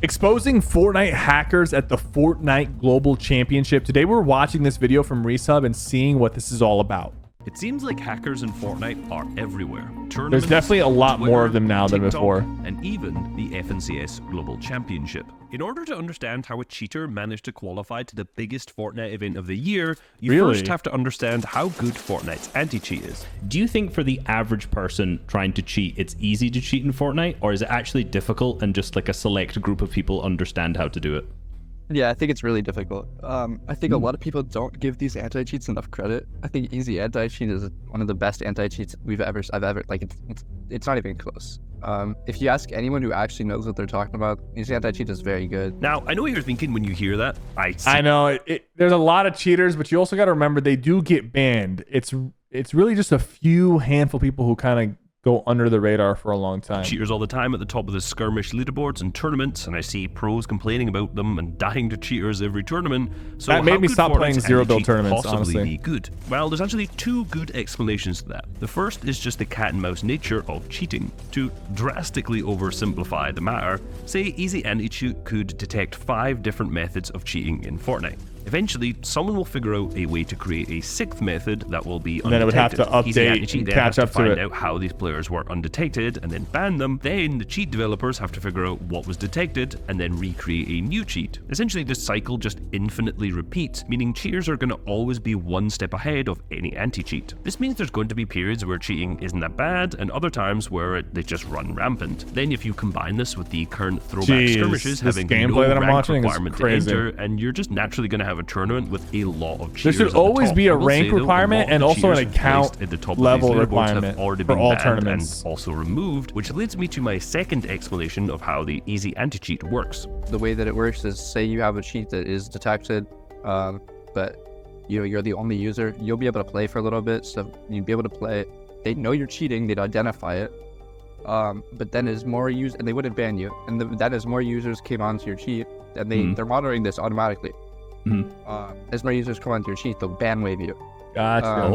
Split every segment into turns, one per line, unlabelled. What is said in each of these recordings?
Exposing Fortnite hackers at the Fortnite Global Championship. Today we're watching this video from Resub and seeing what this is all about.
It seems like hackers in Fortnite are everywhere.
There's definitely a lot
Twitter,
more of them now than
TikTok,
before.
And even the FNCS Global Championship. In order to understand how a cheater managed to qualify to the biggest Fortnite event of the year, you first have to understand how good Fortnite's anti-cheat is.
Do you think for the average person trying to cheat, it's easy to cheat in Fortnite, or is it actually difficult and just like a select group of people understand how to do it?
Yeah, I think it's really difficult. I think a lot of people don't give these anti-cheats enough credit. I think easy anti-cheat is one of the best anti-cheats I've ever like. It's not even close. If you ask anyone who actually knows what they're talking about, easy anti-cheat is very good.
Now, I know what you're thinking when you hear that.
I know there's a lot of cheaters, but you also got to remember they do get banned. It's really just a few handful of people who kind of go under the radar for a long time.
Cheaters all the time at the top of the skirmish leaderboards and tournaments, and I see pros complaining about them and dying to cheaters every tournament. So
that made me stop playing zero build tournaments, honestly.
Be good? Well, there's actually two good explanations to that. The first is just the cat and mouse nature of cheating. To drastically oversimplify the matter, say easy anti-cheat could detect 5 different methods of cheating in Fortnite. Eventually, someone will figure out a way to create a 6th method that will be undetected.
And then it would have to update and catch up to it.
Find out how these players were undetected and then ban them. Then the cheat developers have to figure out what was detected and then recreate a new cheat. Essentially, this cycle just infinitely repeats, meaning cheaters are going to always be one step ahead of any anti-cheat. This means there's going to be periods where cheating isn't that bad and other times where they just run rampant. Then if you combine this with the current throwback skirmishes having no rank requirement to enter, and you're just naturally going to have a tournament with a lot of cheaters.
There should always be a rank requirement and also an account
at the top
level requirement
for
all tournaments.
And also removed, which leads me to my second explanation of how the easy anti-cheat works.
The way that it works is, say you have a cheat that is detected, but you're the only user, you'll be able to play for a little bit, so you'd be able to play. They'd know you're cheating, they'd identify it, but then as more users, and they wouldn't ban you, and then as more users came onto your cheat, and they're monitoring this automatically. As more users come onto your cheat, they'll ban wave you.
Gotcha.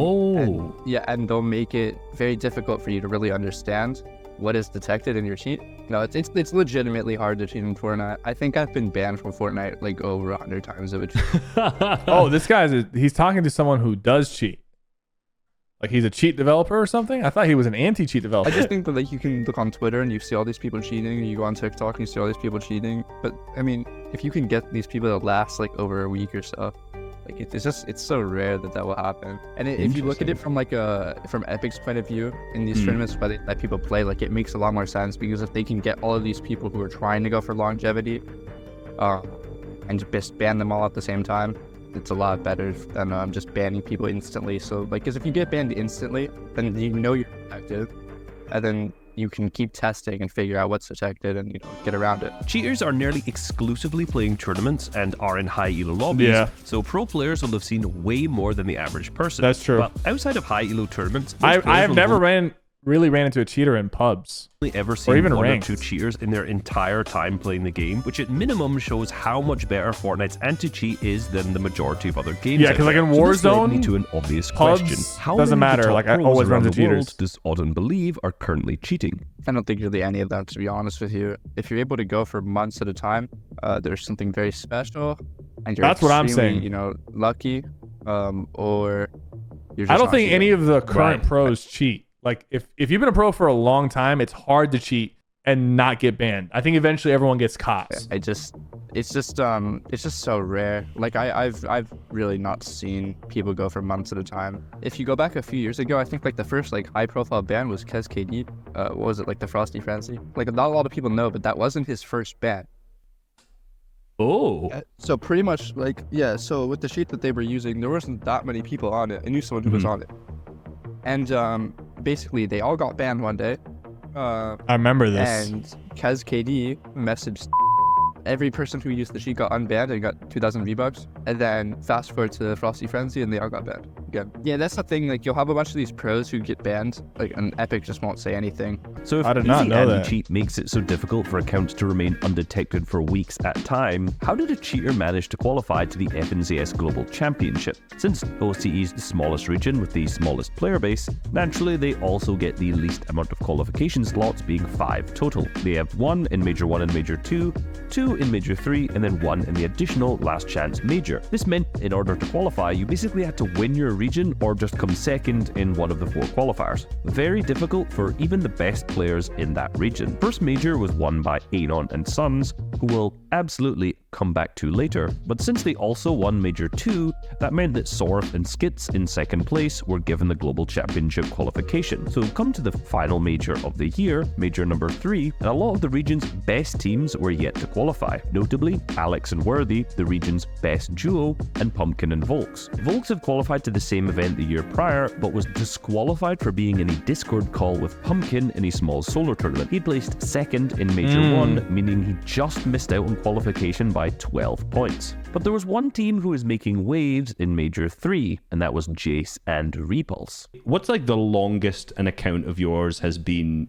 And they'll make it very difficult for you to really understand what is detected in your cheat. No, it's legitimately hard to cheat in Fortnite. I think I've been banned from Fortnite like over 100 times.
Oh, this guy's he's talking to someone who does cheat. Like he's a cheat developer or something? I thought he was an anti-cheat developer.
I just think that like you can look on Twitter and you see all these people cheating, and you go on TikTok and you see all these people cheating. But I mean, if you can get these people to last like over a week or so, like it's so rare that will happen. And if you look at it from like from Epic's point of view in these tournaments where that people play, like it makes a lot more sense, because if they can get all of these people who are trying to go for longevity, and just ban them all at the same time, it's a lot better than just banning people instantly. So like, because if you get banned instantly, then you know you're detected, and then you can keep testing and figure out what's detected and get around it.
Cheaters are nearly exclusively playing tournaments and are in high elo lobbies, so pro players will have seen way more than the average person.
That's true.
But outside of high elo tournaments,
I have never really ran into a cheater in pubs.
Ever seen
even
one
ranked.
or 2 cheaters in their entire time playing the game, which at minimum shows how much better Fortnite's anti-cheat is than the majority of other games.
Yeah, because like in Warzone,
me to an obvious
pubs
question: how
doesn't
many of the
matter.
top
Like I
pros
always run
around
into
the world
cheaters.
does Auden believe are currently cheating?
I don't think really any of them, to be honest with you. If you're able to go for months at a time, there's something very special, and you're
That's what I'm saying.
Lucky, or you're just
I don't
not
think
cheating.
any of the current pros cheat. Like if you've been a pro for a long time, it's hard to cheat and not get banned. I think eventually everyone gets caught.
It's just so rare. Like I've really not seen people go for months at a time. If you go back a few years ago, I think like the first like high profile ban was KD. What was it, like the Frosty Frenzy? Like not a lot of people know, but that wasn't his first ban.
Oh.
So pretty much like, so with the cheat that they were using, there wasn't that many people on it. I knew someone who was on it. And basically they all got banned one day.
I remember this.
And KD messaged every person who used the cheat got unbanned and got 2,000 V-Bucks. And then fast forward to Frosty Frenzy and they all got banned. Yeah, that's the thing. Like, you'll have a bunch of these pros who get banned, like, and Epic just won't say anything.
So if
I did not
easy
know that.
anti-cheat makes it so difficult for accounts to remain undetected for weeks at a time, how did a cheater manage to qualify to the FNCS Global Championship? Since OCE is the smallest region with the smallest player base, naturally they also get the least amount of qualification slots, being 5 total. They have 1 in Major 1 and Major 2, 2 in Major 3, and then 1 in the additional Last Chance Major. This meant in order to qualify, you basically had to win your region or just come second in one of the 4 qualifiers. Very difficult for even the best players in that region. First Major was won by Anon and Sons, who will absolutely come back to later, but since they also won Major 2, that meant that Sorth and Skits in second place were given the Global Championship qualification. So come to the final Major of the year, Major number 3, and a lot of the region's best teams were yet to qualify, notably Alex and Worthy, the region's best duo, and Pumpkin and Volks. Volks had qualified to the same event the year prior, but was disqualified for being in a Discord call with Pumpkin in a small solo tournament. He placed second in Major 1, meaning he just missed out on qualification by 12 points. But there was one team who was making waves in Major 3, and that was Jace and Repulse.
What's like the longest an account of yours has been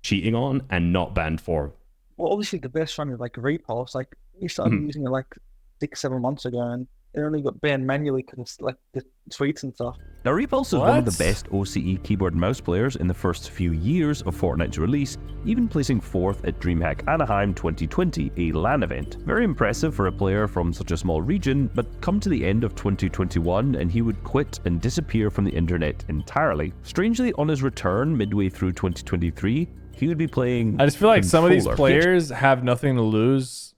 cheating on and not banned for?
Well, obviously the best one is like Repulse. Like, we started using it like 6-7 months ago, and it only got banned manually because it's like the tweets and stuff.
Now, Repulse is one of the best OCE keyboard and mouse players in the first few years of Fortnite's release, even placing 4th at DreamHack Anaheim 2020, a LAN event. Very impressive for a player from such a small region, but come to the end of 2021 and he would quit and disappear from the internet entirely. Strangely, on his return midway through 2023, he would be playing
I just feel like some of these
Controller.
players have nothing to lose,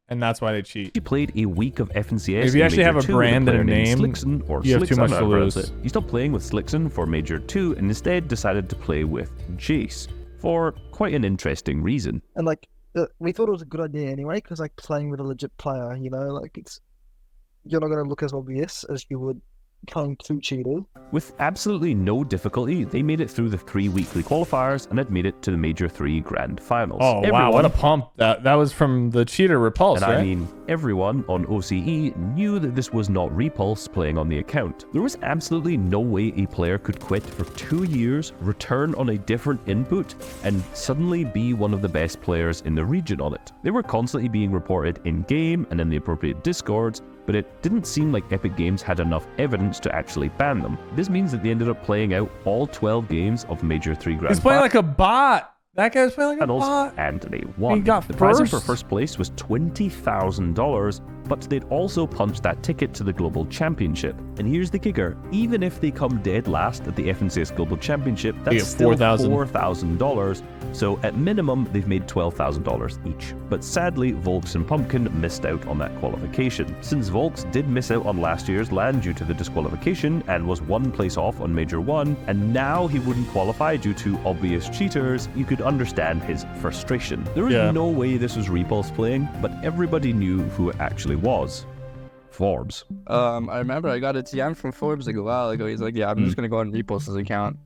and that's why they cheat.
He played a week of FNCS.
If you
in
actually
Major
have a
2 with
brand
player
and a
named
name,
Slixon, or
you have too
Slixon,
much
I
to
pronounce
lose.
it. He stopped playing with Slixon for Major 2 and instead decided to play with Jace for quite an interesting reason.
And like, we thought it was a good idea anyway, because like playing with a legit player, you know, like you're not going to look as obvious as you would playing 2 cheaters.
With absolutely no difficulty, they made it through the 3 weekly qualifiers and had made it to the Major 3 Grand Finals.
Oh, wow, what a pump. That was from the cheater Repulse,
And
right?
I mean, everyone on OCE knew that this was not Repulse playing on the account. There was absolutely no way a player could quit for 2 years, return on a different input, and suddenly be one of the best players in the region on it. They were constantly being reported in-game and in the appropriate discords, but it didn't seem like Epic Games had enough evidence to actually ban them. This means that they ended up playing out all 12 games of Major 3 Grand
He's playing
Finals.
like a bot. That guy's playing like a bot.
And they won.
He got
the prize for
first?
first place was $20,000, but they'd also punched that ticket to the Global Championship. And here's the kicker: even if they come dead last at the FNCS Global Championship,
They
that's
get
still
$4,000.
$4,000. So at minimum, they've made $12,000 each. But sadly, Volks and Pumpkin missed out on that qualification. Since Volks did miss out on last year's LAN due to the disqualification and was 1 place off on Major 1, and now he wouldn't qualify due to obvious cheaters, you could understand his frustration. There was no way this was Repulse playing, but everybody knew who it actually was. Forbes.
I remember I got a DM from Forbes like a while ago. He's like, yeah, I'm just going to go on Repulse's account.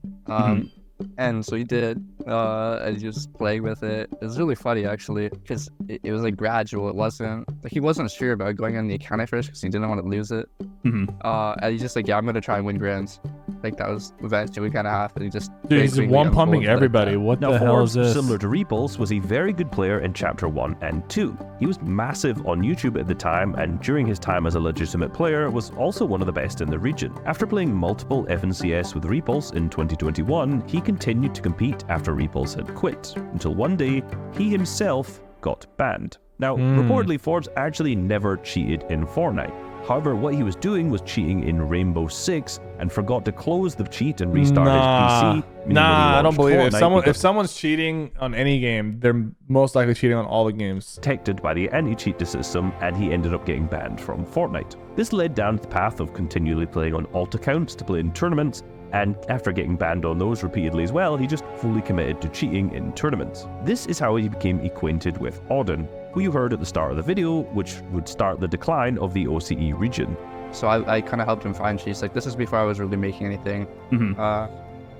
And so he did, and he was playing with it. It was really funny, actually, because it was like gradual. It wasn't, like, he wasn't sure about going on the account at first because he didn't want to lose it. And he's just like, yeah, I'm going to try and win grands. Like, that was eventually kind of happened. He just
Dude, he's
basically
one pumping
unfolded like
everybody.
that.
What
Now,
the hell
Forbes,
is this?
similar to Repulse, was a very good player in Chapter 1 and 2. He was massive on YouTube at the time, and during his time as a legitimate player, was also one of the best in the region. After playing multiple FNCS with Repulse in 2021, he continued to compete after Repulse had quit, until one day, he himself got banned. Now, reportedly, Forbes actually never cheated in Fortnite. However, what he was doing was cheating in Rainbow Six and forgot to close the cheat and restart his PC. meaning when he
I don't
launched
believe it.
Fortnite, he got
If someone's cheating on any game, they're most likely cheating on all the games.
detected by the anti-cheat system, and he ended up getting banned from Fortnite. This led down the path of continually playing on alt accounts to play in tournaments, and after getting banned on those repeatedly as well, he just fully committed to cheating in tournaments. This is how he became acquainted with Auden, who you heard at the start of the video, which would start the decline of the OCE region.
So I kind of helped him find cheats. Like, this is before I was really making anything.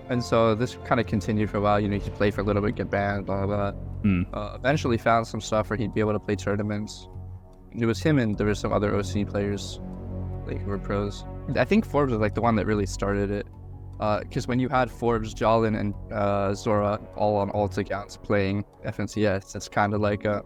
And so this kind of continued for a while. You know, he'd play for a little bit, get banned, blah, blah, blah. Eventually found some stuff where he'd be able to play tournaments. It was him and there were some other OCE players, like, who were pros. I think Forbes was like the one that really started it. Because when you had Forbes, Jolin, and Zora all on alt accounts playing FNCS, that's kind of like a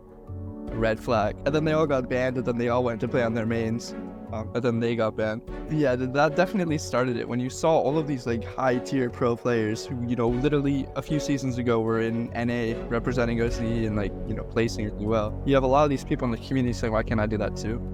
red flag. And then they all got banned, and then they all went to play on their mains. And then they got banned. Yeah, that definitely started it. When you saw all of these like high tier pro players who, you know, literally a few seasons ago were in NA representing OCE and like, you know, placing really well. You have a lot of these people in the community saying, why can't I do that too?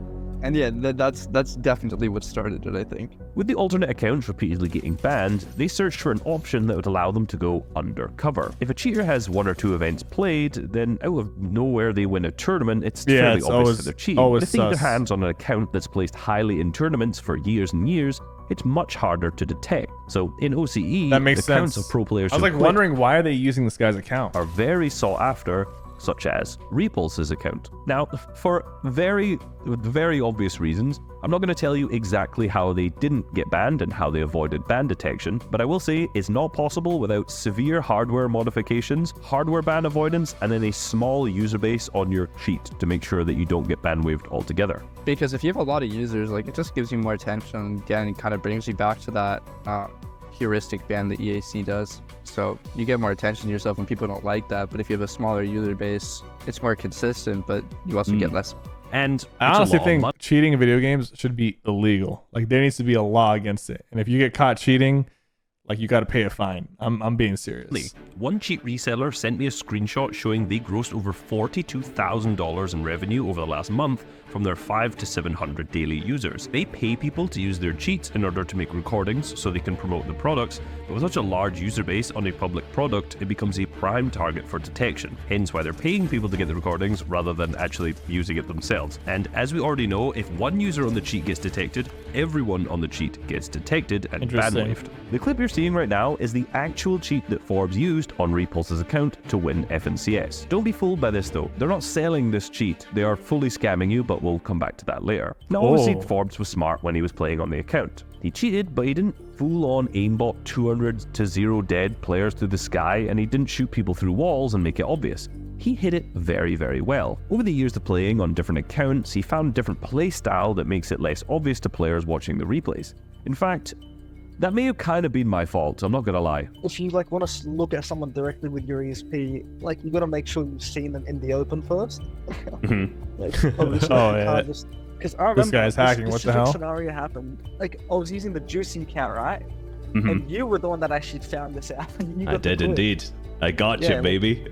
And yeah, that's definitely what started it, I think.
With the alternate accounts repeatedly getting banned, they searched for an option that would allow them to go undercover. If a cheater has 1 or 2 events played, then out of nowhere they win a tournament, it's fairly obvious that they're cheating. If they get their hands on an account that's placed highly in tournaments for years and years, it's much harder to detect. So in OCE,
that makes
the
sense.
counts of pro players
I was like wondering, why are they using this guy's account?
Are very sought after, such as Repulse's account. Now, for very obvious reasons, I'm not going to tell you exactly how they didn't get banned and how they avoided ban detection, but I will say it's not possible without severe hardware modifications, hardware ban avoidance, and then a small user base on your cheat to make sure that you don't get ban waived altogether.
Because if you have a lot of users, like, it just gives you more attention. Again, it kind of brings you back to that heuristic ban that EAC does. So you get more attention to yourself when people don't like that. But if you have a smaller user base, it's more consistent, but you also get less.
And
I honestly think cheating in video games should be illegal. Like, there needs to be a law against it. And if you get caught cheating, like, you got to pay a fine. I'm being serious.
One cheat reseller sent me a screenshot showing they grossed over $42,000 in revenue over the last month from their 500 to 700 daily users. They pay people to use their cheats in order to make recordings so they can promote the products, but with such a large user base on a public product, it becomes a prime target for detection. Hence why they're paying people to get the recordings rather than actually using it themselves. And as we already know, if one user on the cheat gets detected, everyone on the cheat gets detected and ban waived. The clip you're seeing right now is the actual cheat that Forbes used on Repulse's account to win FNCS. Don't be fooled by this though. They're not selling this cheat. They are fully scamming you, but we'll come back to that later. Now obviously Forbes was smart when he was playing on the account. He cheated, but he didn't full-on aimbot 200 to 0 dead players through the sky, and he didn't shoot people through walls and make it obvious. He hit it very, very well. Over the years of playing on different accounts, he found a different play style that makes it less obvious to players watching the replays. In fact, that may have kind of been my fault, I'm not gonna lie.
If you like want to look at someone directly with your ESP, like, you got to make sure you've seen them in the open first. Like, obviously, because I remember
this guy's hacking. What the hell?
Scenario happened. Like, I was using the Juicy account, right? And you were the one that actually found this out. And you got
I did indeed. I got you, baby.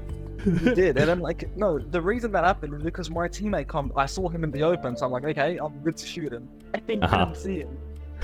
You did, and then like, no, the reason that happened is because my teammate I saw him in the open, so I'm like, okay, I'm good to shoot him. I didn't see him.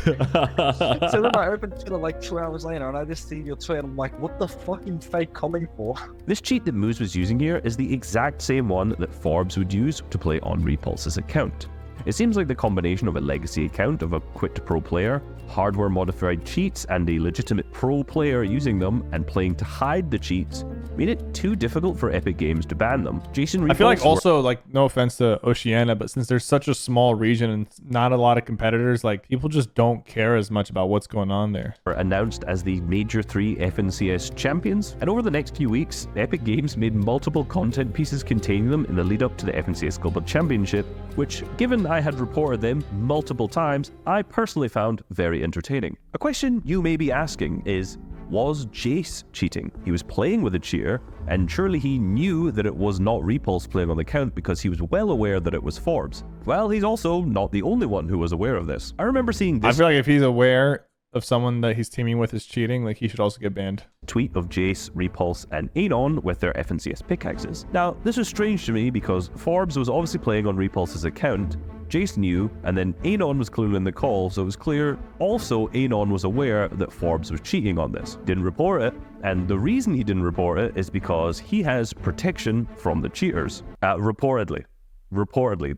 So then I opened Twitter like 2 hours later, and I just see your tweet, and I'm like, what the fucking fake coming for?
This cheat that Moose was using here is the exact same one that Forbes would use to play on Repulse's account. It seems like the combination of a legacy account of a quit pro player, hardware modified cheats, and a legitimate pro player using them and playing to hide the cheats made it too difficult for Epic Games to ban them.
I feel like also, like, no offense to Oceania, but since there's such a small region and not a lot of competitors, like, people just don't care as much about what's going on there.
Announced as the Major 3 FNCS champions, and over the next few weeks, Epic Games made multiple content pieces containing them in the lead up to the FNCS Global Championship, which, given I had reported them multiple times, I personally found very entertaining. A question you may be asking is, was Jace cheating? He was playing with a cheater, and surely he knew that it was not Repulse playing on the account because he was well aware that it was Forbes. Well, he's also not the only one who was aware of this. I remember seeing this.
I feel like if he's aware of someone that he's teaming with is cheating, like, he should also get banned.
Tweet of Jace, Repulse, and Anon with their FNCS pickaxes. Now, this was strange to me because Forbes was obviously playing on Repulse's account, Jace knew, and then Anon was clearly in the call, so it was clear also Anon was aware that Forbes was cheating on this. Didn't report it, and the reason he didn't report it is because he has protection from the cheaters. Reportedly.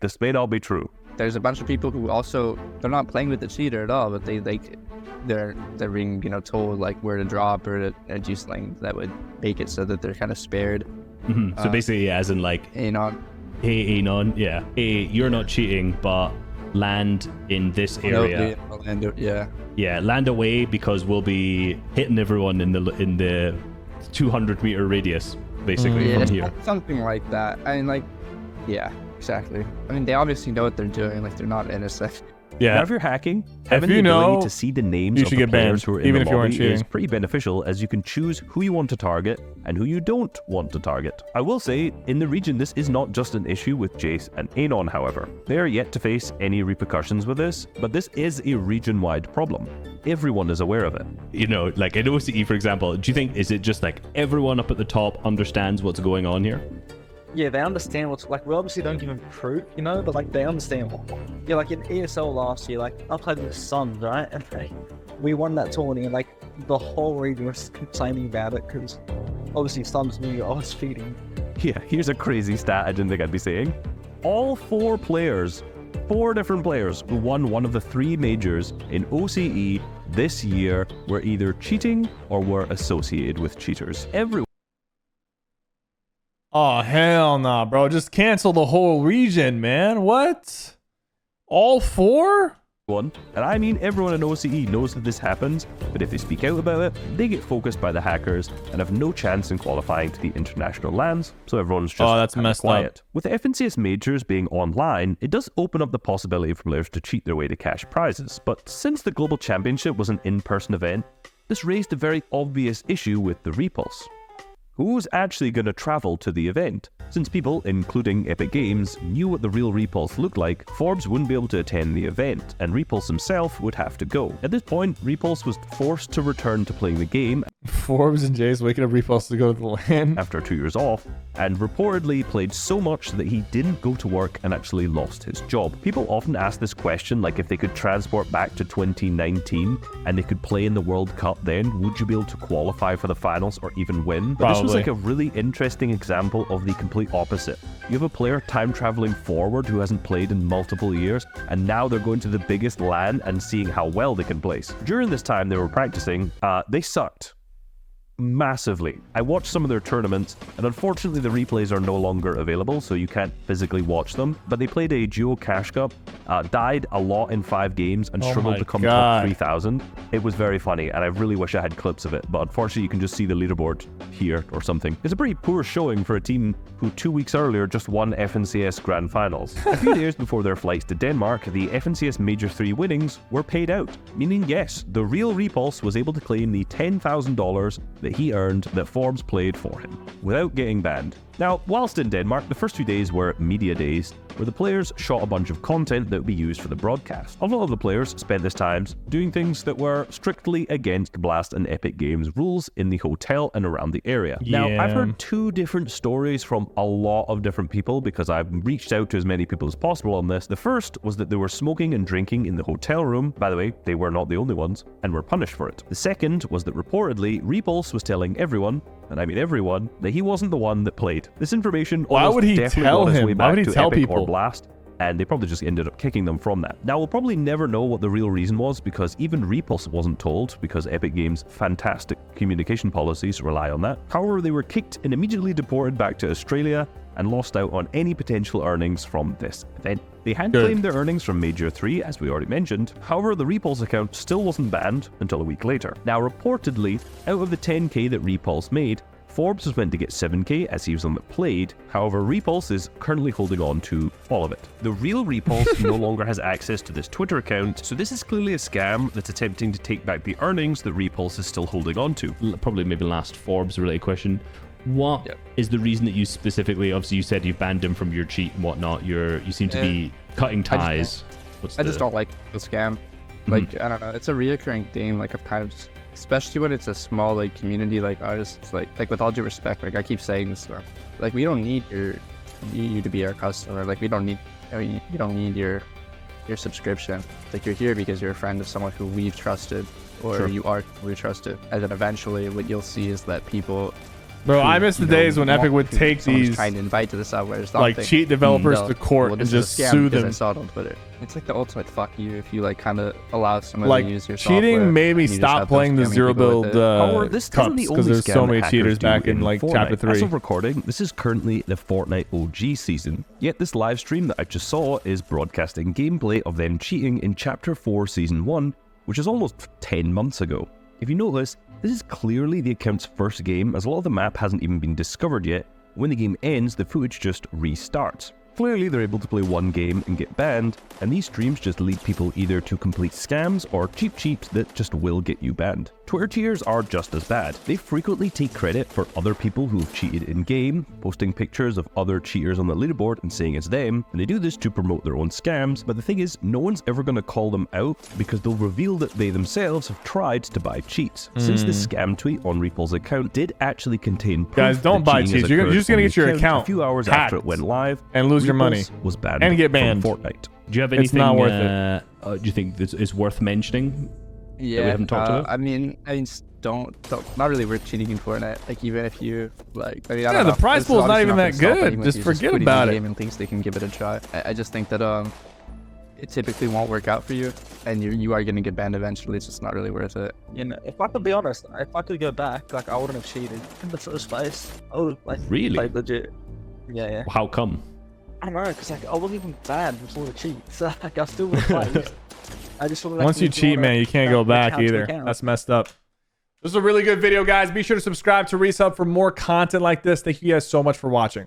This may not be true.
There's a bunch of people who also, they're not playing with the cheater at all, but they're being, told like where to drop or to juice lane that would make it so that they're kind of spared.
So basically, as in like,
Anon.
Hey Anon, yeah. Hey, you're not cheating, but land in this area. Yeah, land away because we'll be hitting everyone in the 200 meter radius, basically, from here.
Something like that. I mean, like, yeah, exactly. I mean, they obviously know what they're doing. Like, they're not innocent.
Yeah.
Now, if you're hacking, having the
you know,
ability to see the names
you
of
should
the
get banned,
players who are in
even
the
if you weren't
lobby is
cheating.
pretty beneficial, as you can choose who you want to target and who you don't want to target. I will say, in the region, this is not just an issue with Jace and Anon, however. They are yet to face any repercussions with this, but this is a region-wide problem. Everyone is aware of it.
You know, like in OCE, for example, do you think, is it just like everyone up at the top understands what's going on here?
Yeah, they understand what's like. We obviously don't give them proof, you know, but like they understand. Yeah, like in ESL last year, like I played with Suns, right? And we won that tournament, and like the whole region was complaining about it because obviously Suns knew I was feeding.
Yeah, here's a crazy stat I didn't think I'd be saying. All 4 different players who won one of the 3 majors in OCE this year were either cheating or were associated with cheaters. Everyone.
Oh, hell nah, bro. Just cancel the whole region, man. What? All 4?
And I mean everyone in OCE knows that this happens, but if they speak out about it, they get focused by the hackers and have no chance in qualifying to the international lands, so everyone's just
that's messed
quiet.
up.
With the FNCS majors being online, it does open up the possibility for players to cheat their way to cash prizes, but since the Global Championship was an in-person event, this raised a very obvious issue with the repulse. Who's actually going to travel to the event? Since people, including Epic Games, knew what the real Repulse looked like, Forbes wouldn't be able to attend the event, and Repulse himself would have to go. At this point, Repulse was forced to return to playing the game
Forbes and Jace waking up Repulse to go to the LAN.
after 2 years off, and reportedly played so much that he didn't go to work and actually lost his job. People often ask this question, like if they could transport back to 2019 and they could play in the World Cup then, would you be able to qualify for the finals or even win? But this was like a really interesting example of the complete opposite. You have a player time traveling forward who hasn't played in multiple years, and now they're going to the biggest LAN and seeing how well they can place. During this time they were practicing, they sucked. Massively. I watched some of their tournaments, and unfortunately the replays are no longer available, so you can't physically watch them, but they played a duo cash cup, died a lot in 5 games, and struggled to come top 3,000. It was very funny, and I really wish I had clips of it, but unfortunately you can just see the leaderboard here or something. It's a pretty poor showing for a team who 2 weeks earlier just won FNCS Grand Finals. A few days before their flights to Denmark, the FNCS Major 3 winnings were paid out, meaning yes, the real Repulse was able to claim the $10,000 that he earned that Forbes played for him, without getting banned. Now, whilst in Denmark, the first 2 days were media days, where the players shot a bunch of content that would be used for the broadcast. A lot of the players spent this time doing things that were strictly against Blast and Epic Games rules in the hotel and around the area. Now, I've heard 2 different stories from a lot of different people because I've reached out to as many people as possible on this. The first was that they were smoking and drinking in the hotel room. By the way, they were not the only ones, and were punished for it. The second was that reportedly, Repulse was telling everyone, and I mean everyone, that he wasn't the one that played. This information
Why would he tell him?
Way
Why would
back
he
to
tell
Epic
people?
Or Blast, and they probably just ended up kicking them from that. Now, we'll probably never know what the real reason was, because even Repulse wasn't told, because Epic Games' fantastic communication policies rely on that. However, they were kicked and immediately deported back to Australia and lost out on any potential earnings from this event. They had claimed their earnings from Major 3, as we already mentioned. However, the Repulse account still wasn't banned until a week later. Now, reportedly, out of the 10k that Repulse made, Forbes was meant to get 7k as he was the one that played. However, Repulse is currently holding on to all of it. The real Repulse no longer has access to this Twitter account, so this is clearly a scam that's attempting to take back the earnings that Repulse is still holding on to.
Probably maybe last Forbes related question. What is the reason that you specifically, obviously you said you've banned him from your cheat and whatnot, you seem to be cutting ties.
I just don't like the scam. Like, I don't know, it's a reoccurring thing, like I've kind of, especially when it's a small like community like ours, it's like with all due respect, like I keep saying this stuff, like we don't need you to be our customer, like we don't need, I mean, you don't need your subscription. Like you're here because you're a friend of someone who we've trusted, or you are we trusted, and then eventually what you'll see is that people.
Bro, I miss the days when Epic would take these
trying to invite to the subway,
like cheat developers to court and just sue them.
I saw it on Twitter. It's like the ultimate fuck you if you like kind of allow someone
like
to use your
cheating
software.
Made me stop playing the zero build
this
cups because there's so many cheaters back in like
Fortnite.
Chapter 3.
As of recording, this is currently the Fortnite OG season. Yet this live stream that I just saw is broadcasting gameplay of them cheating in Chapter 4 Season 1, which is almost 10 months ago. If you notice, this is clearly the account's first game, as a lot of the map hasn't even been discovered yet. When the game ends, the footage just restarts. Clearly, they're able to play one game and get banned, and these streams just lead people either to complete scams or cheap cheats that just will get you banned. Twitter cheaters are just as bad. They frequently take credit for other people who have cheated in-game, posting pictures of other cheaters on the leaderboard and saying it's them, and they do this to promote their own scams, but the thing is, no one's ever going to call them out because they'll reveal that they themselves have tried to buy cheats. Since this scam tweet on Reaple's account did actually contain proof
Guys, don't
that
buy
cheating has
cheats. You're
occurred
just going to
on
get your
the
account
a few hours
hacked
after it went live
and lose your money
Reaple's was banned
and get banned
from Fortnite.
Do you have
It's
anything
not worth it.
do you think this is worth mentioning?
Yeah,
that we haven't talked about?
I mean, don't not really worth cheating in Fortnite. Like even if you like, I mean, I
Yeah,
don't
the
know.
prize
It's
pool is not
obviously
even
gonna
that
stop
good.
anyone
Just
who's
forget
putting in
about
the
it.
game and thinks they can give it a try. I just think that it typically won't work out for you, and you are gonna get banned eventually. It's just not really worth it.
You know, if I could be honest, if I could go back, like I wouldn't have cheated in the first place. I would have like
Really?
played legit. Yeah.
How come?
I don't know, because like I wasn't even banned before the cheat, so like I still would have played. I just would have.
Once you cheat, man, you can't go back either. That's messed up. This is a really good video, guys. Be sure to subscribe to Resub for more content like this. Thank you guys so much for watching.